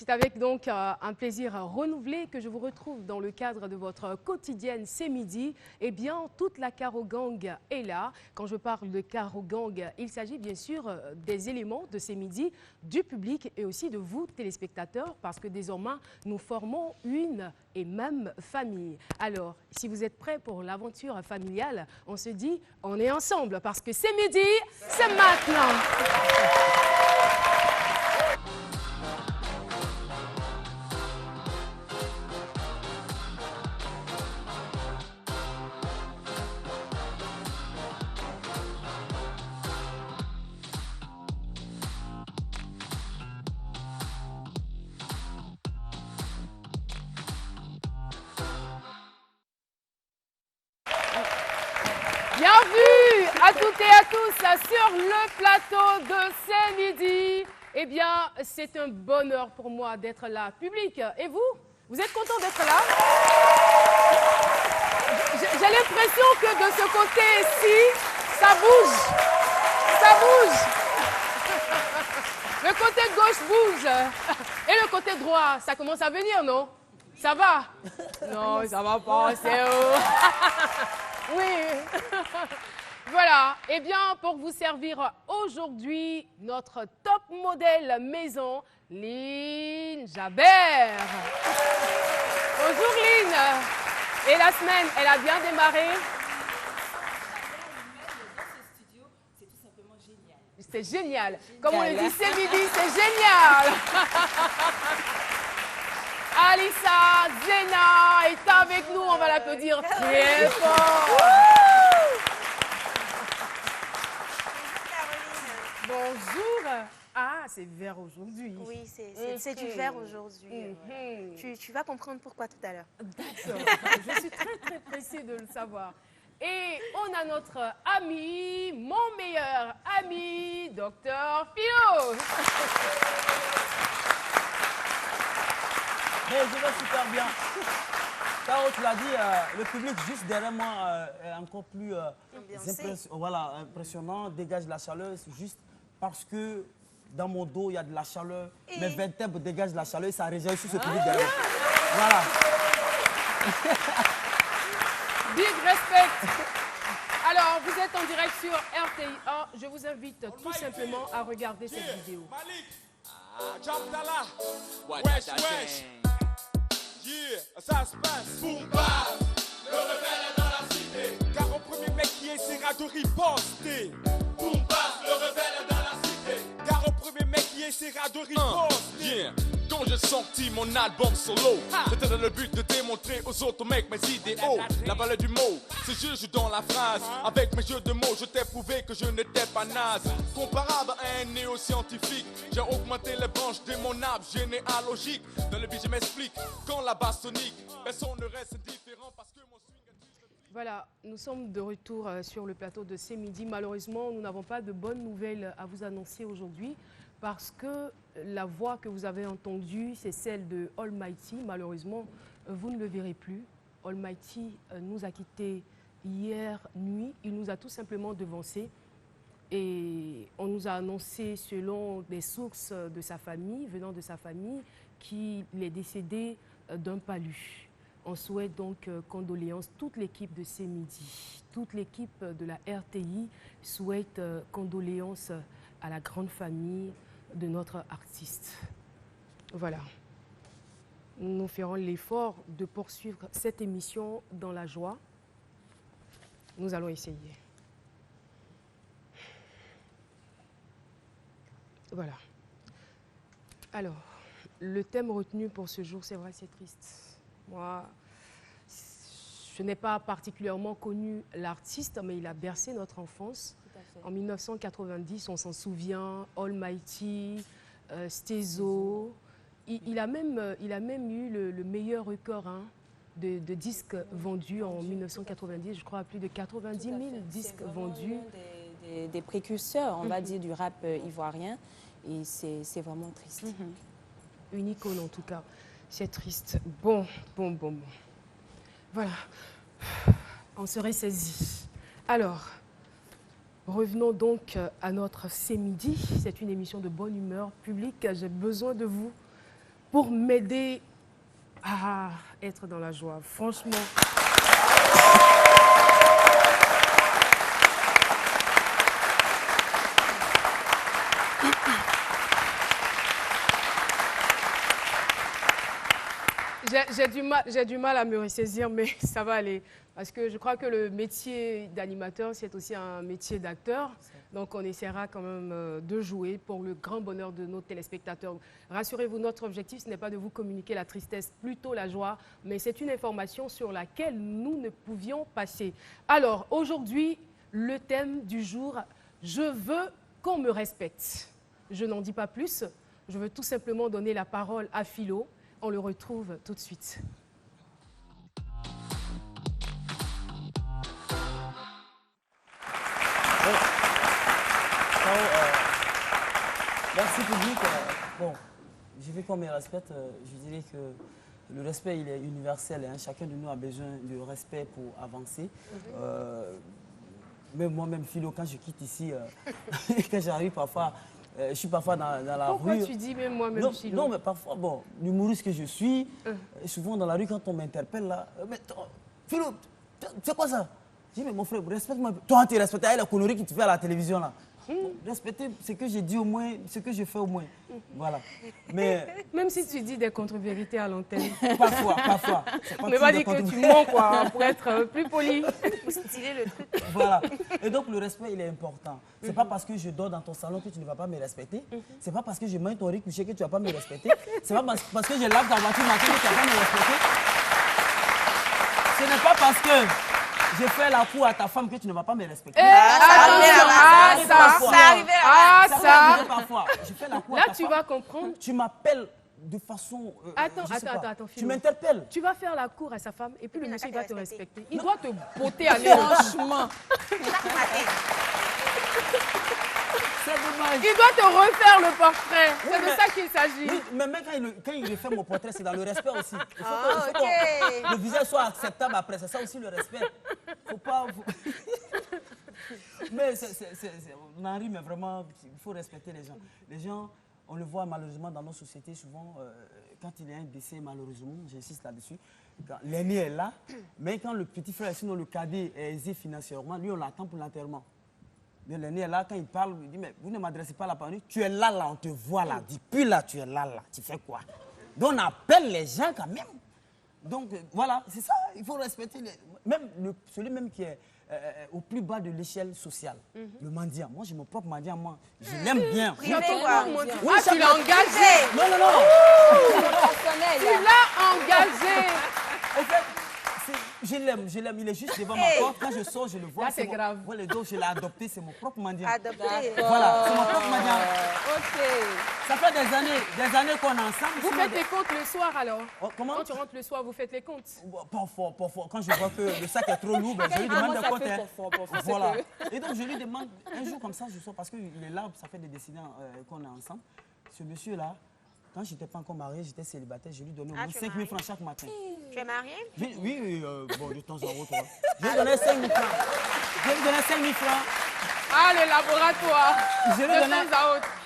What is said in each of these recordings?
C'est avec donc un plaisir renouvelé que je vous retrouve dans le cadre de votre quotidienne C'est midi. Eh bien, toute la Caro Gang est là. Quand je parle de Caro Gang, il s'agit bien sûr des éléments de C'est midi, du public et aussi de vous, téléspectateurs, parce que désormais, nous formons une et même famille. Alors, si vous êtes prêts pour l'aventure familiale, on se dit, on est ensemble, parce que C'est midi, c'est maintenant. Bienvenue à toutes et à tous sur le plateau de C'est midi. Eh bien, c'est un bonheur pour moi d'être là, public. Et vous? Vous êtes content d'être là? J'ai l'impression que de ce côté-ci, ça bouge. Ça bouge. Le côté gauche bouge. Et le côté droit, ça commence à venir, non? Ça va? Non, ça va pas, c'est où? Oui. Voilà. Eh bien, pour vous servir aujourd'hui, notre top modèle maison, Lynn Jabert. Bonjour Lynn. Et la semaine, elle a bien démarré? C'est génial. Comme on le dit, C'est midi, c'est génial. Alissa Zena est avec nous, on va l'applaudir très fort. Bonjour. Ah, c'est vert aujourd'hui. Oui, c'est du vert aujourd'hui. Tu vas comprendre pourquoi tout à l'heure. D'accord. Je suis très pressée de le savoir. Et on a notre ami, mon meilleur ami, Dr Philo. Mais je vais super bien. Caro, tu l'as dit, le public juste derrière moi est encore plus impressionnant, dégage de la chaleur, c'est juste parce que dans mon dos, il y a de la chaleur, mes vertèbres dégagent de la chaleur et ça réagit sur ce public derrière. Voilà. Big respect. Alors, vous êtes en direct sur RTI1. Je vous invite tout simplement à regarder cette vidéo. Wesh. Yeah, ça se passe. Boum bam, le rebelle est dans la cité. Car au premier mec qui essaiera de riposter. Boum bam, le rebelle est dans la cité. Car au premier mec qui essaiera de riposter. Yeah. Quand j'ai sorti mon album solo, c'était dans le but de démontrer aux autres mecs mes idéaux. La valeur du mot, c'est juste dans la phrase. Avec mes jeux de mots, je t'ai prouvé que je n'étais pas naze. Comparable à un néo-scientifique, j'ai augmenté les branches de mon arbre généalogique. Dans le beat, je m'explique, quand la basse sonique, personne ne reste indifférent parce que mon swing est... Voilà, nous sommes de retour sur le plateau de C'est midi. Malheureusement, nous n'avons pas de bonnes nouvelles à vous annoncer aujourd'hui parce que la voix que vous avez entendue, c'est celle de Almighty. Malheureusement, vous ne le verrez plus. Almighty nous a quittés hier nuit. Il nous a tout simplement devancés. Et on nous a annoncé, selon des sources de sa famille, venant de sa famille, qu'il est décédé d'un palu. On souhaite donc condoléances. Toute l'équipe de C'est midi, toute l'équipe de la RTI souhaite condoléances à la grande famille de notre artiste. Voilà. Nous ferons l'effort de poursuivre cette émission dans la joie. Nous allons essayer. Voilà. Alors, le thème retenu pour ce jour, c'est vrai, c'est triste. Moi, je n'ai pas particulièrement connu l'artiste, mais il a bercé notre enfance. En 1990, on s'en souvient, Almighty, Stezo. Il a même eu le meilleur record de disques vendus en 1990. Je crois à plus de 90 000 disques vendus. Des précurseurs, on va dire, du rap ivoirien. Et c'est vraiment triste. Une icône en tout cas. C'est triste. Bon. Voilà. On se ressaisit. Alors, revenons donc à notre C'est midi. C'est une émission de bonne humeur publique. J'ai besoin de vous pour m'aider à être dans la joie. Franchement. J'ai du mal à me ressaisir, mais ça va aller. Parce que je crois que le métier d'animateur, c'est aussi un métier d'acteur. Donc, on essaiera quand même de jouer pour le grand bonheur de nos téléspectateurs. Rassurez-vous, notre objectif, ce n'est pas de vous communiquer la tristesse, plutôt la joie, mais c'est une information sur laquelle nous ne pouvions passer. Alors, aujourd'hui, le thème du jour, je veux qu'on me respecte. Je n'en dis pas plus. Je veux tout simplement donner la parole à Philo. On le retrouve tout de suite. Merci public. Bon, je veux qu'on me respecte. Je dirais que le respect, il est universel. Hein. Chacun de nous a besoin de respect pour avancer. Même moi-même, Philo, quand je quitte ici, quand j'arrive parfois, je suis parfois dans la rue. Pourquoi tu dis même moi-même, Philo? Non, mais parfois, bon, l'humoriste que je suis, souvent dans la rue, quand on m'interpelle là, mais Philo, c'est quoi ça? Je dis, mais mon frère, respecte-moi. Toi, tu respectes la connerie que tu fais à la télévision là. Respecter ce que j'ai dit au moins, ce que je fais au moins. Voilà. Mais même si tu dis des contre-vérités à l'antenne. Parfois. Mais pas dire que tu mens, quoi, pour être plus poli. Pour styler le truc. Voilà. Et donc, le respect, il est important. C'est pas parce que je dors dans ton salon que tu ne vas pas me respecter. C'est pas parce que je mange ton riz couché que tu ne vas pas me respecter. C'est pas parce que je lave ta voiture matin que tu ne vas pas me respecter. Ce n'est pas parce que je fais la cour à ta femme que tu ne vas pas me respecter. Ça parfois. Je fais la cour à ta femme. Là, tu vas comprendre. Tu m'appelles de façon... Attends, Philo. Philo. Tu m'interpelles. Tu vas faire la cour à sa femme et puis le monsieur va te respecter. Il doit te botter à Franchement. C'est dommage. Il doit te refaire le portrait. C'est de ça qu'il s'agit. Oui, mais même quand il refait mon portrait, c'est dans le respect aussi. Il faut que le visage soit acceptable après. C'est ça aussi le respect. Faut pas... Mais on en rit, mais vraiment, il faut respecter les gens. Les gens, on le voit malheureusement dans nos sociétés, souvent, quand il y a un décès, malheureusement, j'insiste là-dessus, l'aîné est là, mais quand le petit frère, sinon le cadet est aisé financièrement, lui, on l'attend pour l'enterrement. L'aîné est là, quand il parle, il dit, mais vous ne m'adressez pas la parole. Tu es là, on te voit là. Depuis là, tu es là, tu fais quoi? Donc, on appelle les gens quand même. Donc, voilà, c'est ça, il faut respecter celui même qui est au plus bas de l'échelle sociale, le mendiant. Moi, j'ai mon propre mendiant, moi. Je l'aime bien. Oui, tu l'as engagé. Non. Tu l'as engagé. En fait, je l'aime. Il est juste devant ma porte. Quand je sors, je le vois. Là, c'est grave. Voilà, donc, je l'ai adopté, c'est mon propre mendiant. Adopté. Voilà, c'est mon propre mendiant. Ok. Ça fait des années qu'on est ensemble. Vous faites les comptes le soir alors? Comment? Quand tu rentres le soir, vous faites les comptes? Parfois. Quand je vois que le sac est trop lourd, ben, je lui demande de compter. Voilà. Et donc, je lui demande, un jour comme ça, je sors, parce qu'il est là, ça fait des décennies qu'on est ensemble. Ce monsieur-là, quand je n'étais pas encore marié, j'étais célibataire, je lui donnais au moins 5 000 francs chaque matin. Tu es marié? Oui, bon, de temps en temps. Je lui donnais 5 000 francs. Ah, le laboratoire.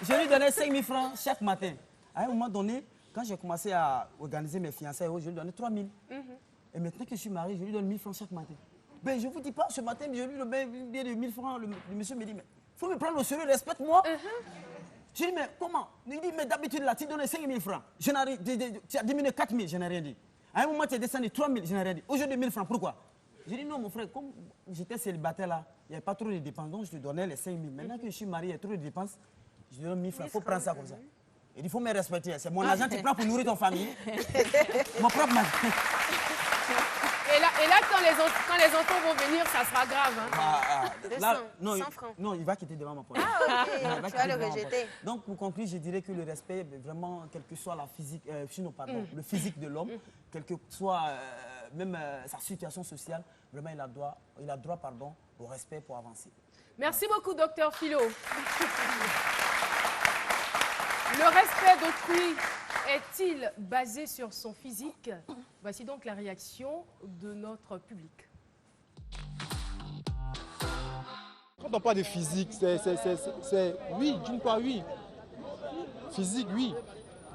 Je lui donnais 5 000 francs chaque matin. À un moment donné, quand j'ai commencé à organiser mes fiançailles, je lui donnais 3 000. Et maintenant que je suis marié, je lui donne 1 000 francs chaque matin. Ben, je ne vous dis pas, ce matin, je lui donne bien de 1 000 francs. Le monsieur me dit, mais il faut me prendre au sérieux, respecte-moi. Je lui dis, mais comment? Il dit, mais d'habitude, là, tu donnes 5 000 francs. Tu as diminué 4 000, je n'ai rien dit. À un moment, tu es descendu 3 000, je n'ai rien dit. Aujourd'hui, 1 000 francs, pourquoi? J'ai dit, non, mon frère, comme j'étais célibataire là, il n'y avait pas trop de dépenses, donc je te donnais les 5 000. Maintenant que je suis marié, il y a trop de dépenses, je te donne 1 000 francs. Il faut prendre ça comme ça. Il dit, il faut me respecter. C'est mon argent, tu prends pour nourrir ton famille. Mon propre mari. Et là, quand les enfants vont venir, ça sera grave. Hein. 100 francs. Non, il va quitter devant ma porte. Ah, ok. Tu vas le rejeter. Donc, pour conclure, je dirais que le respect, vraiment, quelle que soit la physique, le physique de l'homme, quelle que soit même sa situation sociale, vraiment, il a droit au respect pour avancer. Merci beaucoup, docteur Philo. Le respect d'autrui est-il basé sur son physique? Voici donc la réaction de notre public. Quand on parle de physique, c'est oui, d'une part oui. Physique, oui.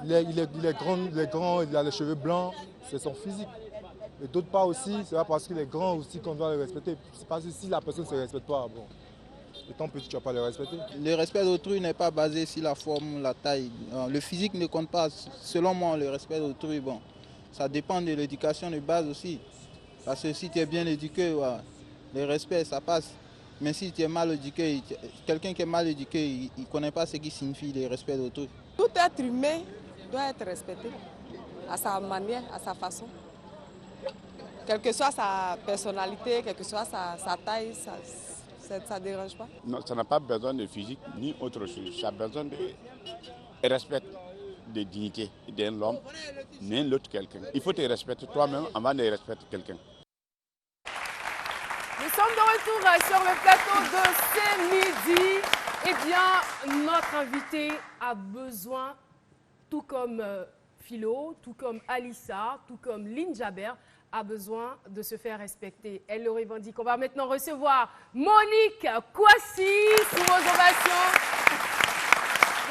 il est grand, il a les cheveux blancs, c'est son physique. Et d'autre part aussi, c'est pas parce qu'il est grand aussi qu'on doit le respecter. C'est parce que si la personne ne se respecte pas, bon, étant petit, tu ne vas pas le respecter. Le respect d'autrui n'est pas basé sur la forme, la taille. Le physique ne compte pas. Selon moi, le respect d'autrui, bon, ça dépend de l'éducation de base aussi. Parce que si tu es bien éduqué, ouais, le respect, ça passe. Mais si tu es mal éduqué, quelqu'un qui est mal éduqué, il ne connaît pas ce qui signifie le respect d'autrui. Tout être humain doit être respecté à sa manière, à sa façon. Quelle que soit sa personnalité, quelle que soit sa taille, ça ne dérange pas. Non, ça n'a pas besoin de physique ni autre chose. Ça a besoin de respect, de dignité d'un homme, ni l'autre quelqu'un. Il faut te respecter toi-même avant de respecter quelqu'un. Nous sommes de retour sur le plateau de C'est Midi. Eh bien, notre invité a besoin, tout comme Philo, tout comme Alissa, tout comme Lynn Jaber, a besoin de se faire respecter. Elle le revendique. On va maintenant recevoir Monique Kouassi sous vos ovations.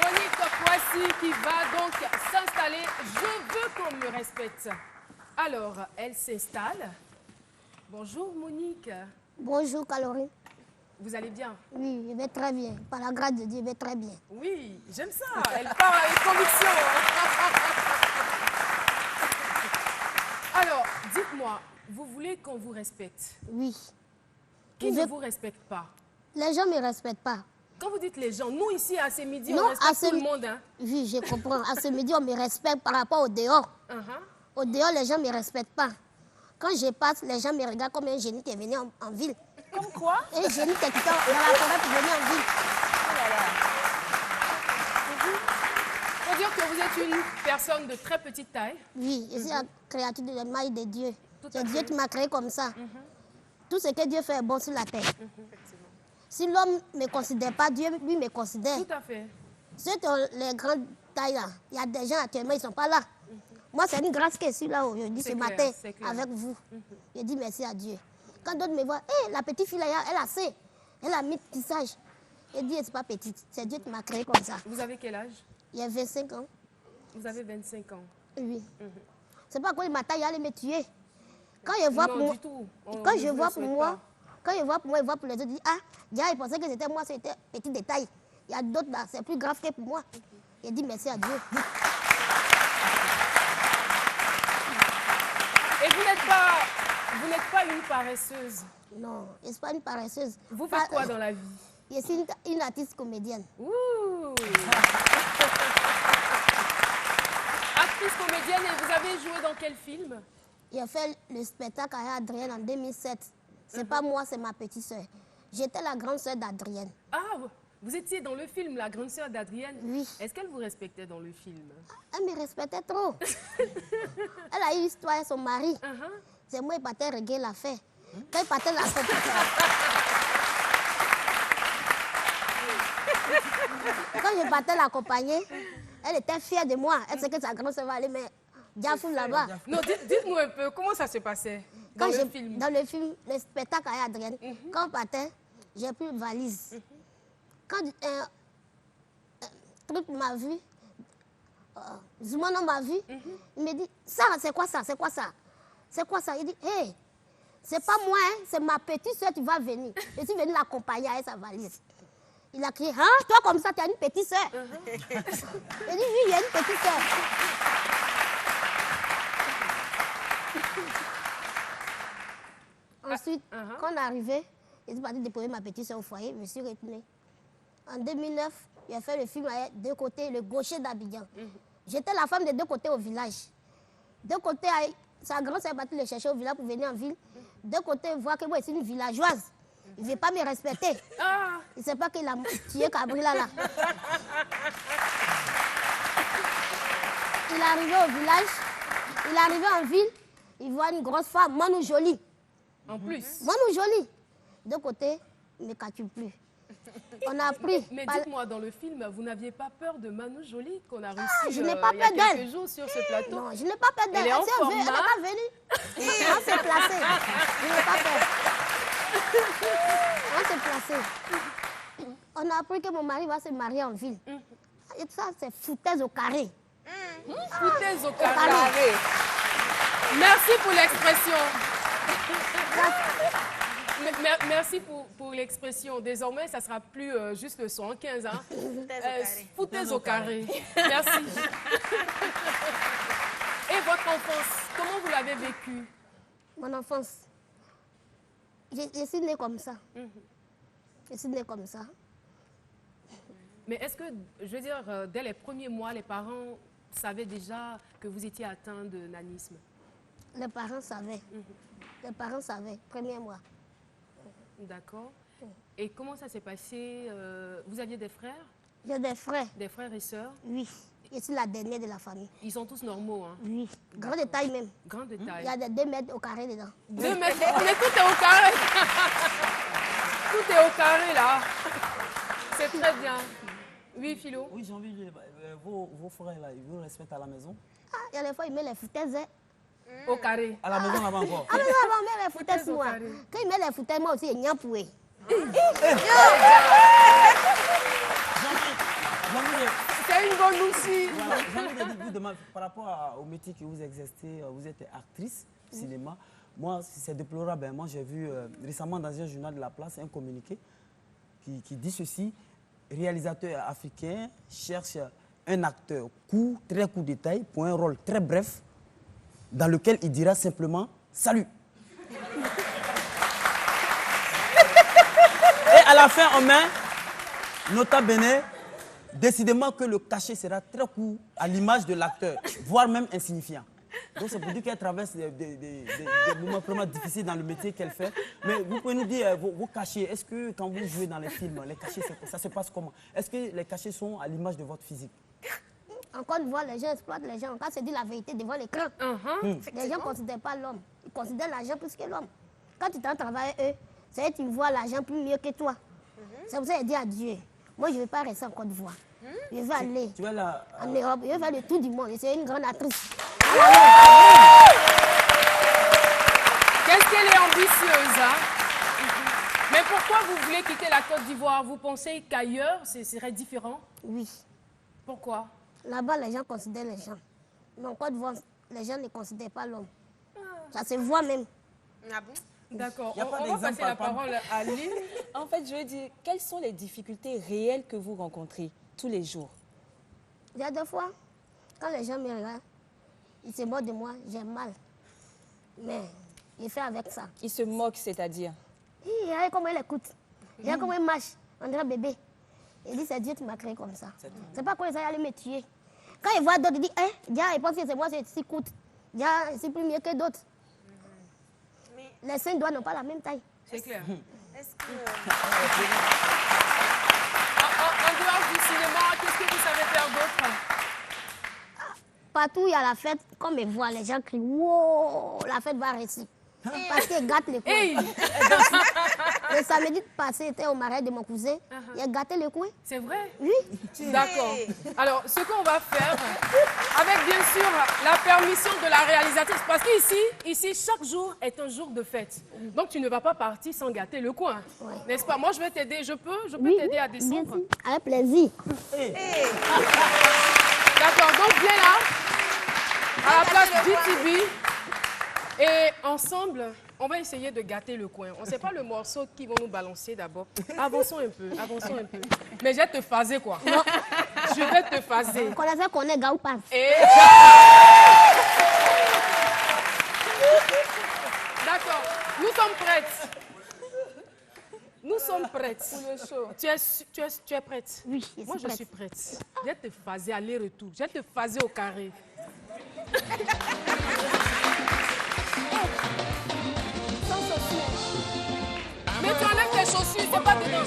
Monique Kouassi qui va donc s'installer. Je veux qu'on me respecte. Alors, elle s'installe. Bonjour Monique. Bonjour Caroline. Vous allez bien? Oui, je vais très bien. Par la grâce de Dieu, je vais très bien. Oui, j'aime ça. Elle parle avec conviction. Alors, dites-moi, vous voulez qu'on vous respecte? Oui. Qui ne vous respecte pas? Les gens ne me respectent pas. Quand vous dites les gens, nous ici à Ce Midi, Non, on respecte tout le monde. Hein? Oui, je comprends. À Ce Midi, on me respecte par rapport au dehors. Au dehors, les gens ne me respectent pas. Quand je passe, les gens me regardent comme un génie qui est venu en ville. Comme quoi? Un génie qui est dans la forêt pour venir en ville. Il faut dire que vous êtes une personne de très petite taille. Oui, je suis la créature de l'image de Dieu. C'est Dieu qui m'a créé comme ça. Tout ce que Dieu fait est bon sur la terre. Si l'homme ne me considère pas, Dieu lui me considère. Tout à fait. Ceux qui ont les grandes tailles là, il y a des gens actuellement, ils ne sont pas là. Moi, c'est une grâce que je suis là aujourd'hui, ce matin, avec vous. Je dis merci à Dieu. Quand d'autres me voient, hey, la petite fille là, elle a assez. Elle a mis de tissage. Je dis, c'est pas petite, c'est Dieu qui m'a créé comme ça. Vous avez quel âge? Il y a 25 ans. Vous avez 25 ans. Oui. C'est pas quoi ma taille allait me tuer. Quand je vois pour moi, quand je vois pour moi, il voit pour les autres, il dit, ah, déjà, il pensait que c'était moi, c'était petit détail. Il y a d'autres là, c'est plus grave que pour moi. Je dis merci à Dieu. Et vous n'êtes pas une paresseuse? Non, je ne suis pas une paresseuse. Vous faites quoi dans la vie? Je suis une artiste comédienne. Ouh. Actrice comédienne, et vous avez joué dans quel film? J'ai fait le spectacle à Adrienne en 2007. C'est pas moi, c'est ma petite soeur. J'étais la grande soeur d'Adrienne. Ah, vous étiez dans le film, la grande sœur d'Adrienne? Oui. Est-ce qu'elle vous respectait dans le film? Elle me respectait trop. Elle a eu histoire avec son mari. C'est moi qui partais régler l'affaire. Quand il partait Quand je partais l'accompagner, elle était fière de moi. Elle sait que sa grande sœur va aller, mais Diafou là-bas. Non, dites-nous un peu, comment ça s'est passé dans le film? Dans le film, le spectacle avec Adrienne, quand on partait, j'ai pris une valise. Quand truc m'a vu, Zumano m'a vu, il me dit, ça, c'est quoi ça? C'est quoi ça? C'est quoi ça? Il dit, hé, c'est pas moi, hein, c'est ma petite soeur qui va venir. Je suis venue l'accompagner avec sa valise. Il a crié, hein, toi comme ça, tu as une petite soeur. Il dit, oui, il y a une petite soeur. Ensuite, quand on est arrivé, je suis partie déposer ma petite soeur au foyer, je me suis retournée. En 2009, j'ai fait le film avec Deux Côtés, le gaucher d'Abidjan. J'étais la femme des Deux Côtés au village. Deux Côtés, sa grande sœur est partie le chercher au village pour venir en ville. Deux Côtés voit que moi, je suis une villageoise. Il ne veut pas me respecter. Il ne sait pas qu'il a tué Cabrila là. Il est arrivé au village, il est arrivé en ville, il voit une grosse femme, Manu Jolie. En plus. Manu Jolie. De côté, il ne me capture plus. On a appris. Mais dites-moi, dans le film, vous n'aviez pas peur de Manu Jolie qu'on a reçu je n'ai pas il y a peur d'elle. quelques jours sur ce plateau? Non, je n'ai pas peur d'elle. Elle est en format. Elle n'est pas venue. On s'est placé. Je n'ai pas peur. On s'est placé. On a appris que mon mari va se marier en ville. Et ça, c'est foutaise au carré. Foutaise au carré. Merci pour l'expression. Merci pour l'expression. Désormais, ça ne sera plus juste le 115. Hein. Foutaise au carré. Merci. Et votre enfance, comment vous l'avez vécue? Mon enfance, je suis née comme ça. Je suis née comme ça. Mais est-ce que, je veux dire, dès les premiers mois, les parents savaient déjà que vous étiez atteint de nanisme? Les parents savaient. Les parents savaient, premier mois. D'accord. Et comment ça s'est passé? Vous aviez des frères? J'ai des frères. Des frères et sœurs? Oui. Je suis la dernière de la famille. Ils sont tous normaux, hein? Oui. Grand de taille même. Grand de taille. Il y a des 2 mètres au carré dedans. 2 mètres? Mais tout est au carré. Tout est au carré, là. C'est très bien. Oui, Philo? Oui, j'ai envie de dire, vos frères, là, ils vous respectent à la maison? Ah, il y a des fois, ils mettent les foutaises. Au carré. À la maison, là-bas encore? Ah, mais là, on met les foutaises, moi. Quand ils mettent les foutaises, moi aussi, il y a poué. C'est une bonne aussi. Voilà, j'ai envie de vous demander, par rapport au métier que vous exercez, vous êtes actrice cinéma. Moi, c'est déplorable. Moi, j'ai vu récemment dans un journal de La Place un communiqué qui dit ceci: réalisateur africain cherche un acteur court, très court de taille, pour un rôle très bref, dans lequel il dira simplement « Salut ». Et à la fin, on met, nota bene, décidément que le cachet sera très court à l'image de l'acteur, voire même insignifiant. Donc c'est pour dire qu'elle traverse des moments vraiment difficiles dans le métier qu'elle fait. Mais vous pouvez nous dire vos cachets. Est-ce que quand vous jouez dans les films, les cachets, ça se passe comment? Est-ce que les cachets sont à l'image de votre physique? En Côte d'Ivoire, les gens exploitent les gens. Quand c'est dit la vérité devant l'écran, les gens ne considèrent pas l'homme. Ils considèrent l'argent plus que l'homme. Quand tu t'en travailles, eux, c'est eux qui voient l'argent plus mieux que toi. C'est pour ça qu'il dit à Dieu, moi je ne vais pas rester en Côte d'Ivoire. Je vais aller en Europe, je vais faire le tour du monde. Je suis une grande actrice. Qu'est-ce qu'elle est ambitieuse, hein? Mais pourquoi vous voulez quitter la Côte d'Ivoire? Vous pensez qu'ailleurs, ce serait différent? Oui. Pourquoi? Là-bas, les gens considèrent les gens. Mais en Côte d'Ivoire, les gens ne considèrent pas l'homme. Ça se voit même. Ah bon? D'accord. On va passer la parole à Lynn. En fait, je veux dire, quelles sont les difficultés réelles que vous rencontrez tous les jours? Il y a des fois, quand les gens me regardent, ils se moquent de moi, j'ai mal. Mais je fais avec ça. Ils se moquent, c'est-à-dire? Regardez comment il écoute. Regardez comment il marche. On dirait bébé. Il dit, c'est Dieu qui m'a créé comme ça. C'est pas quoi ils allaient me tuer. Quand il voit d'autres, il dit, il pense que c'est moi, c'est si coûte. C'est plus mieux que d'autres. Les seins doigts n'ont pas la même taille. C'est clair. Est-ce que... En dehors du cinéma, qu'est-ce que vous savez faire d'autre? Partout, il y a la fête. Comme ils voient, les gens crient, wow, la fête va réussir. Parce qu'ils gâtent les coins. Le samedi passé, j'étais au mariage de mon cousin. Il a gâté les coins. C'est vrai? Oui. D'accord. Alors, ce qu'on va faire, avec bien sûr la permission de la réalisatrice, parce qu'ici, chaque jour est un jour de fête. Donc, tu ne vas pas partir sans gâter le coin. Ouais. N'est-ce pas? Moi, je vais t'aider. Je peux t'aider à descendre? Avec plaisir. D'accord. Donc, viens là, à la place GTB. Et ensemble, on va essayer de gâter le coin. On ne sait pas le morceau qu'ils vont nous balancer d'abord. Avançons un peu. Mais je vais te phaser, quoi. Non. Je vais te phaser. Vous connaissez qu'on est gars ou pas? D'accord. Nous sommes prêtes. Nous sommes prêtes. Pour le show. Tu es prête? Oui, Moi, je suis prête. Je vais te phaser aller-retour. Je vais te phaser au carré. Mais tu enlèves tes chaussures, c'est pas dedans.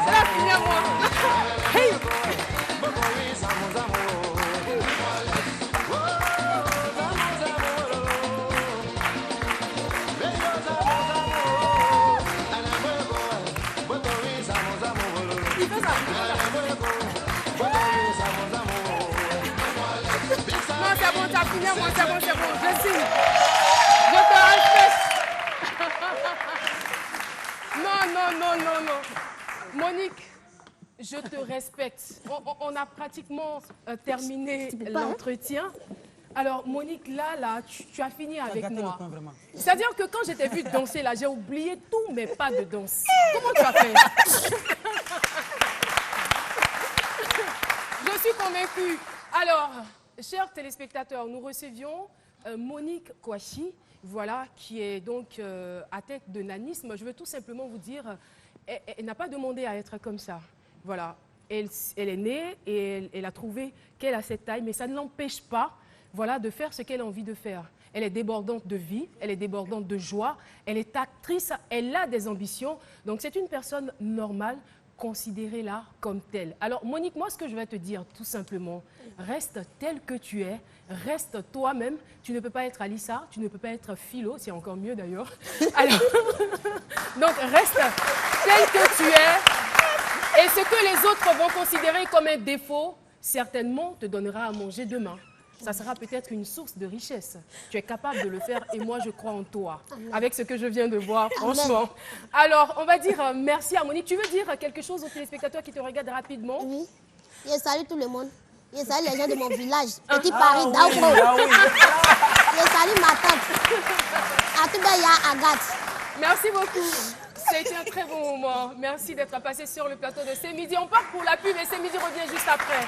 C'est la première moi. Hey. Il fait ça. C'est bon, je signe. Je te respecte. Non, non. Monique, je te respecte. On a pratiquement terminé l'entretien. Alors, Monique, là, tu as fini avec moi. C'est-à-dire que quand je t'ai vu danser, là, j'ai oublié tous mes pas de danse. Comment tu as fait? Je suis convaincue. Alors, chers téléspectateurs, nous recevions Monique Kouachi, voilà, qui est donc atteinte de nanisme. Je veux tout simplement vous dire, elle n'a pas demandé à être comme ça. Voilà, elle est née et elle a trouvé qu'elle a cette taille, mais ça ne l'empêche pas, voilà, de faire ce qu'elle a envie de faire. Elle est débordante de vie, elle est débordante de joie, elle est actrice, elle a des ambitions. Donc c'est une personne normale, considérez-la comme telle. Alors Monique, moi ce que je vais te dire tout simplement, reste telle que tu es, reste toi-même. Tu ne peux pas être Alissa, tu ne peux pas être Philo, c'est encore mieux d'ailleurs. Alors, donc reste telle que tu es. Et ce que les autres vont considérer comme un défaut, certainement te donnera à manger demain. Ça sera peut-être une source de richesse. Tu es capable de le faire et moi, je crois en toi. Avec ce que je viens de voir, franchement. Alors, on va dire merci à Monique. Tu veux dire quelque chose aux téléspectateurs qui te regardent rapidement? Oui. Je salue tout le monde. Je salue les gens de mon village. Petit Paris, Daouro. Je salue ma tante. Atubaya Agathe. Merci beaucoup. C'était un très bon moment. Merci d'être passé sur le plateau de C'est Midi. On part pour la pub et C'est Midi revient juste après.